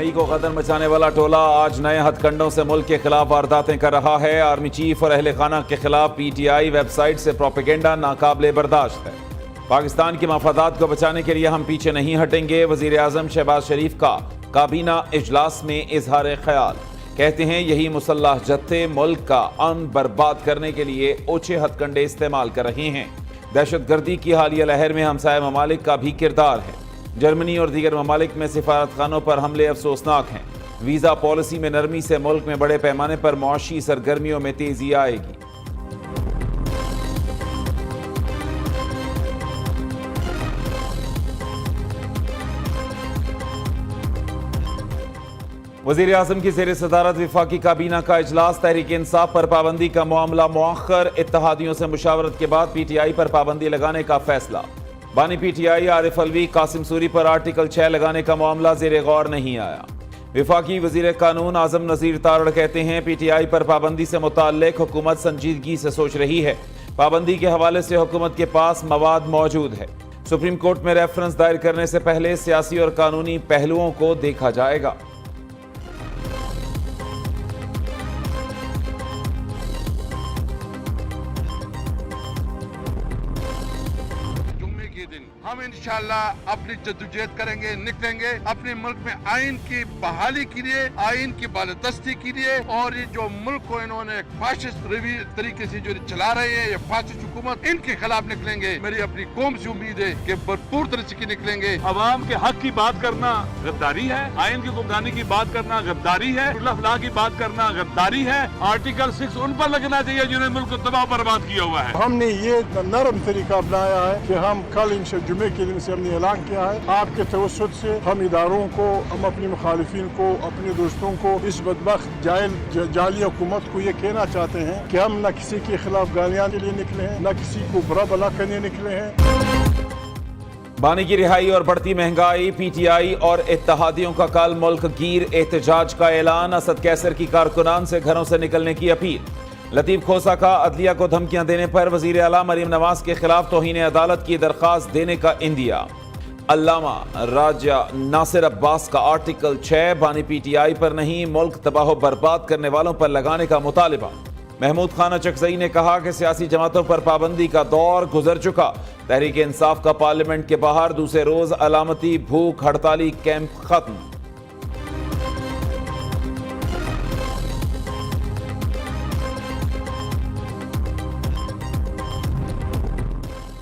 تنہائی کو قدر مچانے والا ٹولہ آج نئے ہتھ کنڈوں سے ملک کے خلاف وارداتیں کر رہا ہے۔ آرمی چیف اور اہل خانہ کے خلاف پی ٹی آئی ویب سائٹ سے پروپیگنڈا ناقابل برداشت ہے۔ پاکستان کے مفادات کو بچانے کے لیے ہم پیچھے نہیں ہٹیں گے، وزیر اعظم شہباز شریف کا کابینہ اجلاس میں اظہار خیال۔ کہتے ہیں یہی مسلح جتھے ملک کا امن برباد کرنے کے لیے اوچھے ہتھ کنڈے استعمال کر رہے ہیں۔ دہشت گردی کی حالیہ لہر میں ہمسایہ ممالک کا بھی کردار ہے۔ جرمنی اور دیگر ممالک میں سفارت خانوں پر حملے افسوسناک ہیں۔ ویزا پالیسی میں نرمی سے ملک میں بڑے پیمانے پر معاشی سرگرمیوں میں تیزی آئے گی۔ وزیر اعظم کی زیر صدارت وفاقی کابینہ کا اجلاس، تحریک انصاف پر پابندی کا معاملہ مؤخر، اتحادیوں سے مشاورت کے بعد پی ٹی آئی پر پابندی لگانے کا فیصلہ۔ بانی پی ٹی آئی عارف الوی قاسم سوری پر آرٹیکل 6 لگانے کا معاملہ زیر غور نہیں آیا۔ وفاقی وزیر قانون اعظم نذیر تارڑ کہتے ہیں پی ٹی آئی پر پابندی سے متعلق حکومت سنجیدگی سے سوچ رہی ہے۔ پابندی کے حوالے سے حکومت کے پاس مواد موجود ہے۔ سپریم کورٹ میں ریفرنس دائر کرنے سے پہلے سیاسی اور قانونی پہلوؤں کو دیکھا جائے گا۔ ہم انشاءاللہ اپنی جدوجہد کریں گے، نکلیں گے اپنے ملک میں آئین کی بحالی کے لیے، آئین کی بالادستی کے لیے، اور یہ جو ملک کو انہوں نے فاشسٹ طریقے سے جو چلا رہے ہیں، یہ فاشسٹ حکومت، ان کے خلاف نکلیں گے۔ میری اپنی قوم سے امید ہے کہ بھرپور طریقے سے نکلیں گے۔ عوام کے حق کی بات کرنا غداری ہے، آئین کی حکمرانی کی بات کرنا غداری ہے، رول آف لا کی بات کرنا غداری ہے۔ آرٹیکل 6 ان پر لگنا چاہیے جنہوں نے ملک کو تباہ برباد کیا ہوا ہے۔ ہم نے یہ نرم طریقہ اپنایا ہے کہ ہم کل جمعے کے دن سے ہم نے اعلان کیا ہے، آپ کے توسط سے ہم اداروں کو، ہم اپنے مخالفین کو، اپنے دوستوں کو، اس بدبخت جعلی حکومت کو یہ کہنا چاہتے ہیں کہ ہم نہ کسی کے خلاف گالیاں کے لیے نکلے ہیں، نہ کسی کو برا بلا کرنے نکلے ہیں۔ بانی کی رہائی اور بڑھتی مہنگائی، پی ٹی آئی اور اتحادیوں کا کل ملک گیر احتجاج کا اعلان، اسد کیسر کی کارکنان سے گھروں سے نکلنے کی اپیل۔ لطیف کھوسہ کا عدلیہ کو دھمکیاں دینے پر وزیر اعلیٰ مریم نواز کے خلاف توہین عدالت کی درخواست دینے کا عندیہ۔ علامہ راجہ ناصر عباس کا آرٹیکل 6 بانی پی ٹی آئی پر نہیں، ملک تباہ و برباد کرنے والوں پر لگانے کا مطالبہ۔ محمود خان چکزئی نے کہا کہ سیاسی جماعتوں پر پابندی کا دور گزر چکا۔ تحریک انصاف کا پارلیمنٹ کے باہر دوسرے روز علامتی بھوک ہڑتالی کیمپ ختم۔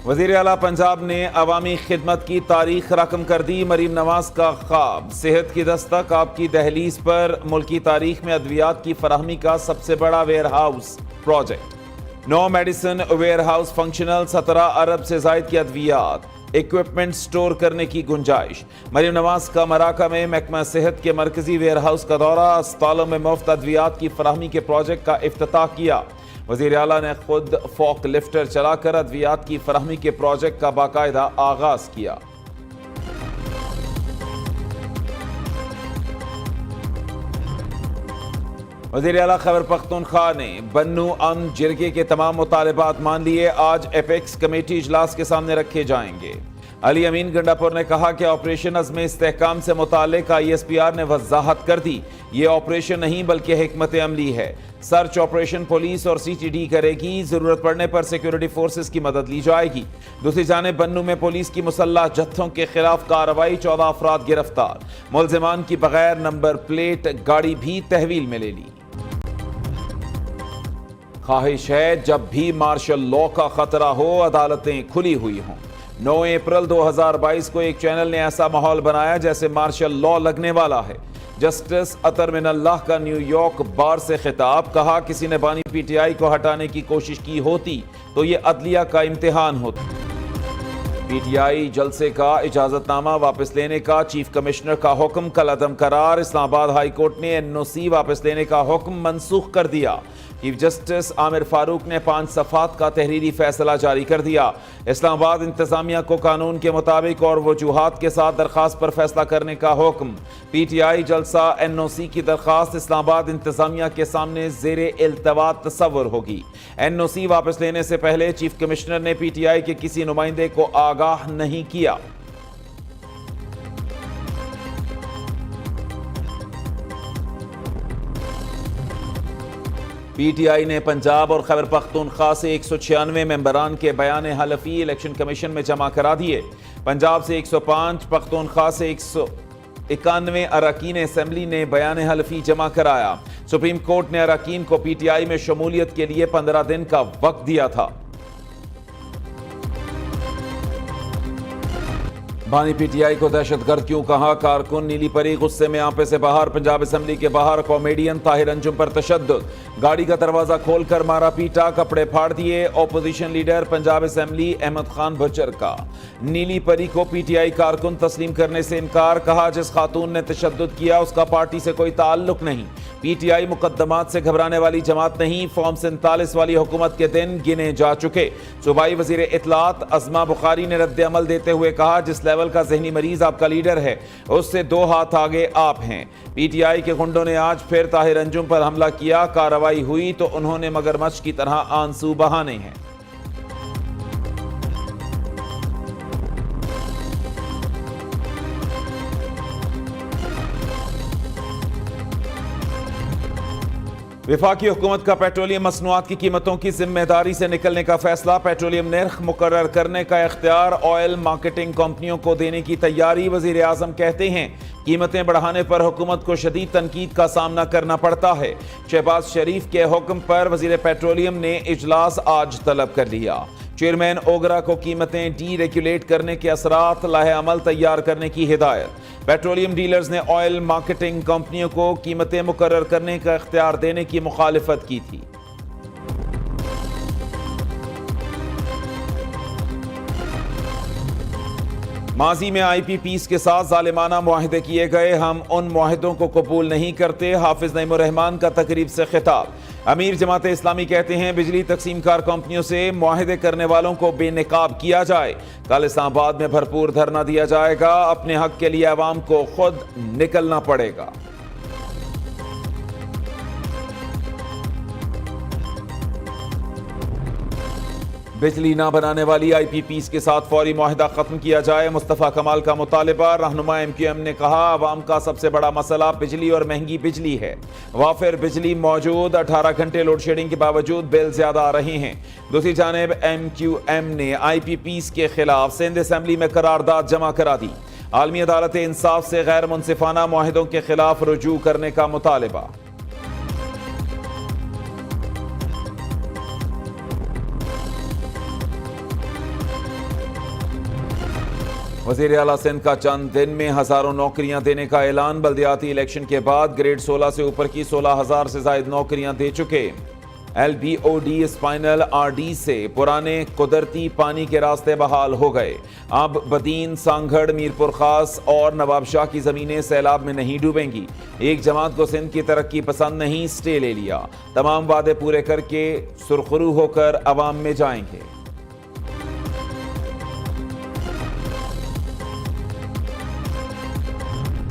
وزیر اعلیٰ پنجاب نے عوامی خدمت کی تاریخ رقم کر دی، مریم نواز کا خواب، صحت کی دستک، آپ کی دہلیز پر ملکی تاریخ میں ادویات کی فراہمی کا سب سے بڑا where house project. 9 medicine where house functional, 17 ارب سے زائد کی ادویات ایکوپمنٹ سٹور کرنے کی گنجائش۔ مریم نواز کا مراکہ میں محکمہ صحت کے مرکزی ویئر ہاؤس کا دورہ، اسپتالوں میں مفت ادویات کی فراہمی کے پروجیکٹ کا افتتاح کیا۔ وزیر اعلیٰ نے خود فوک لفٹر چلا کر ادویات کی فراہمی کے پروجیکٹ کا باقاعدہ آغاز کیا۔ وزیر اعلیٰ خیبر پختونخوا نے بنو امن جرگے کے تمام مطالبات مان لیے، آج ایپیکس کمیٹی اجلاس کے سامنے رکھے جائیں گے۔ علی امین گنڈاپور نے کہا کہ آپریشن عزم استحکام سے متعلق آئی ایس پی آر نے وضاحت کر دی، یہ آپریشن نہیں بلکہ حکمت عملی ہے۔ سرچ آپریشن پولیس اور سی ٹی ڈی کرے گی، ضرورت پڑنے پر سیکیورٹی فورسز کی مدد لی جائے گی۔ دوسری جانب بنو میں پولیس کی مسلح جتھوں کے خلاف کارروائی، 14 افراد گرفتار، ملزمان کی بغیر نمبر پلیٹ گاڑی بھی تحویل میں لے لی۔ خواہش ہے جب بھی مارشل لاء کا خطرہ ہو عدالتیں کھلی ہوئی ہوں۔ 9 اپریل 2022 کو ایک چینل نے ایسا ماحول بنایا جیسے مارشل لاء لگنے والا ہے۔ جسٹس اطہر من اللہ کا نیو یارک بار سے خطاب، کہا کسی نے بانی پی ٹی آئی کو ہٹانے کی کوشش کی ہوتی تو یہ عدلیہ کا امتحان ہوتا۔ پی ٹی آئی جلسے کا اجازت نامہ واپس لینے کا چیف کمشنر کا حکم کل عدم قرار، اسلام آباد ہائی کورٹ نے این او سی واپس لینے کا حکم منسوخ کر دیا۔ چیف جسٹس عامر فاروق نے 5 صفحات کا تحریری فیصلہ جاری کر دیا۔ اسلام آباد انتظامیہ کو قانون کے مطابق اور وجوہات کے ساتھ درخواست پر فیصلہ کرنے کا حکم۔ پی ٹی آئی جلسہ این او سی کی درخواست اسلام آباد انتظامیہ کے سامنے زیر التوا تصور ہوگی۔ این او سی واپس لینے سے پہلے چیف کمشنر نے پی ٹی آئی کے کسی نمائندے کو آگاہ نہیں کیا۔ پی ٹی آئی نے پنجاب اور خیبر پختونخوا سے 196 ممبران کے بیان حلفی الیکشن کمیشن میں جمع کرا دیے۔ پنجاب سے 105، پختونخوا سے 191 اراکین اسمبلی نے بیان حلفی جمع کرایا۔ سپریم کورٹ نے اراکین کو پی ٹی آئی میں شمولیت کے لیے 15 دن کا وقت دیا تھا۔ بانی پی ٹی آئی کو دہشت گرد کیوں کہا، کارکن نیلی پری غصے میں آپے سے باہر۔ پنجاب اسمبلی کے باہر کامیڈین طاہر انجم پر تشدد، گاڑی کا دروازہ کھول کر مارا پیٹا، کپڑے پھاڑ دیے۔ Opposition leader Punjab assembly Ahmad Khan Bhachar کا نیلی پری کو پی ٹی آئی کارکن تسلیم کرنے سے انکار، کہا جس خاتون نے تشدد کیا اس کا پارٹی سے کوئی تعلق نہیں۔ پی ٹی آئی مقدمات سے گھبرانے والی جماعت نہیں، فارم 47 والی حکومت کے دن گنے جا چکے۔ صوبائی وزیر اطلاعات عظما بخاری نے رد عمل دیتے ہوئے کہا جس لیول کا ذہنی مریض آپ کا لیڈر ہے اس سے 2 ہاتھ آگے آپ ہیں۔ پی ٹی آئی کے گنڈوں نے آج پھر طاہر انجم پر حملہ کیا، کارروائی ہوئی تو انہوں نے مگرمچھ کی طرح آنسو بہانے ہیں۔ وفاقی حکومت کا پیٹرولیم مصنوعات کی قیمتوں کی ذمہ داری سے نکلنے کا فیصلہ، پیٹرولیم نرخ مقرر کرنے کا اختیار آئل مارکیٹنگ کمپنیوں کو دینے کی تیاری۔ وزیر اعظم کہتے ہیں قیمتیں بڑھانے پر حکومت کو شدید تنقید کا سامنا کرنا پڑتا ہے۔ شہباز شریف کے حکم پر وزیر پیٹرولیم نے اجلاس آج طلب کر لیا۔ چیئرمین اوگرا کو قیمتیں ڈی ریگولیٹ کرنے کے اثرات لائحہ عمل تیار کرنے کی ہدایت۔ پیٹرولیم ڈیلرز نے آئل مارکیٹنگ کمپنیوں کو قیمتیں مقرر کرنے کا اختیار دینے کی مخالفت کی تھی۔ ماضی میں آئی پی پیز کے ساتھ ظالمانہ معاہدے کیے گئے، ہم ان معاہدوں کو قبول نہیں کرتے۔ حافظ نعیم الرحمان کا تقریب سے خطاب۔ امیر جماعت اسلامی کہتے ہیں بجلی تقسیم کار کمپنیوں سے معاہدے کرنے والوں کو بے نقاب کیا جائے۔ کل اسلام آباد میں بھرپور دھرنا دیا جائے گا، اپنے حق کے لیے عوام کو خود نکلنا پڑے گا۔ بجلی نہ بنانے والی آئی پی پیز کے ساتھ فوری معاہدہ ختم کیا جائے، مصطفیٰ کمال کا مطالبہ۔ رہنما ایم کیو ایم نے کہا عوام کا سب سے بڑا مسئلہ بجلی اور مہنگی بجلی ہے، وافر بجلی موجود، 18 گھنٹے لوڈ شیڈنگ کے باوجود بل زیادہ آ رہے ہیں۔ دوسری جانب ایم کیو ایم نے آئی پی پیز کے خلاف سندھ اسمبلی میں قرارداد جمع کرا دی۔ عالمی عدالت انصاف سے غیر منصفانہ معاہدوں کے خلاف رجوع کرنے کا مطالبہ۔ وزیر اعلیٰ سندھ کا چند دن میں ہزاروں نوکریاں دینے کا اعلان، بلدیاتی الیکشن کے بعد گریڈ 16 سے اوپر کی 16,000 سے زائد نوکریاں دے چکے۔ L B O D spinal R D سے پرانے قدرتی پانی کے راستے بحال ہو گئے، اب بدین، سانگھڑ، میرپور خاص اور نواب شاہ کی زمینیں سیلاب میں نہیں ڈوبیں گی۔ ایک جماعت کو سندھ کی ترقی پسند نہیں، سٹے لے لیا، تمام وعدے پورے کر کے سرخرو ہو کر عوام میں جائیں گے۔